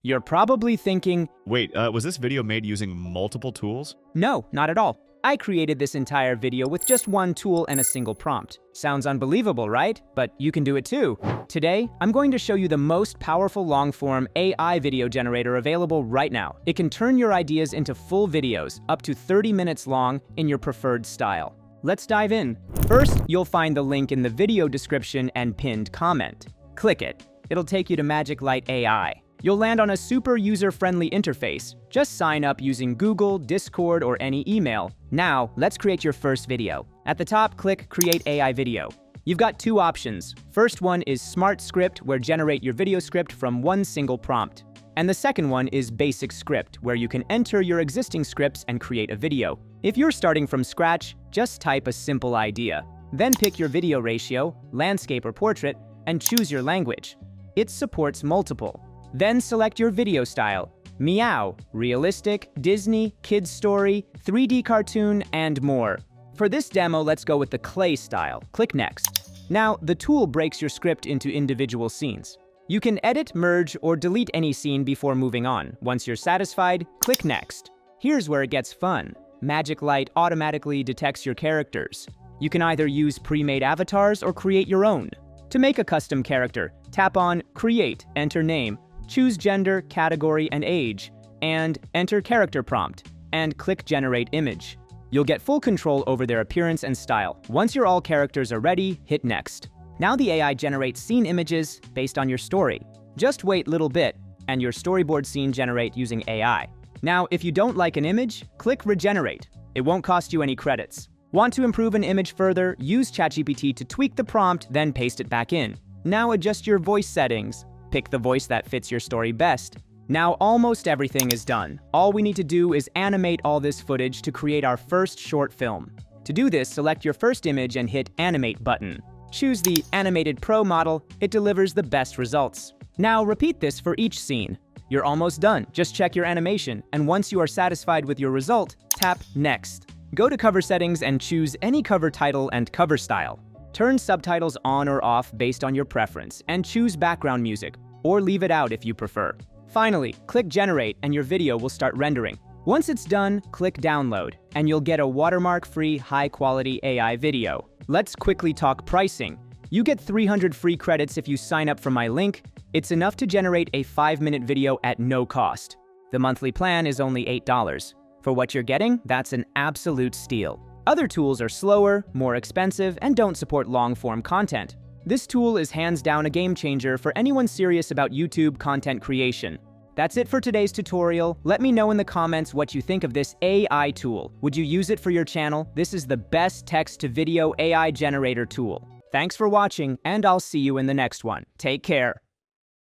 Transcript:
You're probably thinking, Wait, was this video made using multiple tools? no, not at all. I created this entire video with just one tool and a single prompt. Sounds unbelievable, right? But you can do it too. Today, I'm going to show you the most powerful long-form AI video generator available right now. It can turn your ideas into full videos, up to 30 minutes long, in your preferred style. Let's dive in. First, you'll find the link in the video description and pinned comment. Click it. It'll take you to MagicLight AI. You'll land on a super user-friendly interface. Just sign up using Google, Discord, or any email. Now, let's create your first video. At the top, click Create AI Video. You've got two options. First one is Smart Script, where generate your video script from one single prompt. And the second one is Basic Script, where you can enter your existing scripts and create a video. If you're starting from scratch, just type a simple idea. Then pick your video ratio, landscape or portrait, and choose your language. It supports multiple. Then select your video style: meow, realistic, Disney, kids story, 3D cartoon, and more. For this demo, let's go with the clay style. Click Next. Now, the tool breaks your script into individual scenes. You can edit, merge, or delete any scene before moving on. Once you're satisfied, click Next. Here's where it gets fun. MagicLight automatically detects your characters. You can either use pre-made avatars or create your own. To make a custom character, tap on Create, enter name, choose gender, category, and age, and enter character prompt, and click Generate Image. You'll get full control over their appearance and style. Once your all characters are ready, hit Next. Now the AI generates scene images based on your story. Just wait a little bit, and your storyboard scene generate using AI. Now, if you don't like an image, click Regenerate. It won't cost you any credits. Want to improve an image further? Use ChatGPT to tweak the prompt, then paste it back in. Now adjust your voice settings. Pick the voice that fits your story best. Now almost everything is done. All we need to do is animate all this footage to create our first short film. To do this, select your first image and hit Animate button. Choose the Animated Pro model. It delivers the best results. Now repeat this for each scene. You're almost done. Just check your animation, and once you are satisfied with your result, tap Next. Go to Cover Settings and choose any cover title and cover style. Turn subtitles on or off based on your preference, and choose background music, or leave it out if you prefer. Finally, click Generate and your video will start rendering. Once it's done, click Download, and you'll get a watermark-free, high-quality AI video. Let's quickly talk pricing. You get 300 free credits if you sign up from my link. It's enough to generate a 5-minute video at no cost. The monthly plan is only $8. For what you're getting, that's an absolute steal. Other tools are slower, more expensive, and don't support long-form content. This tool is hands down a game changer for anyone serious about YouTube content creation. That's it for today's tutorial. Let me know in the comments what you think of this AI tool. Would you use it for your channel? This is the best text-to-video AI generator tool. Thanks for watching, and I'll see you in the next one. Take care.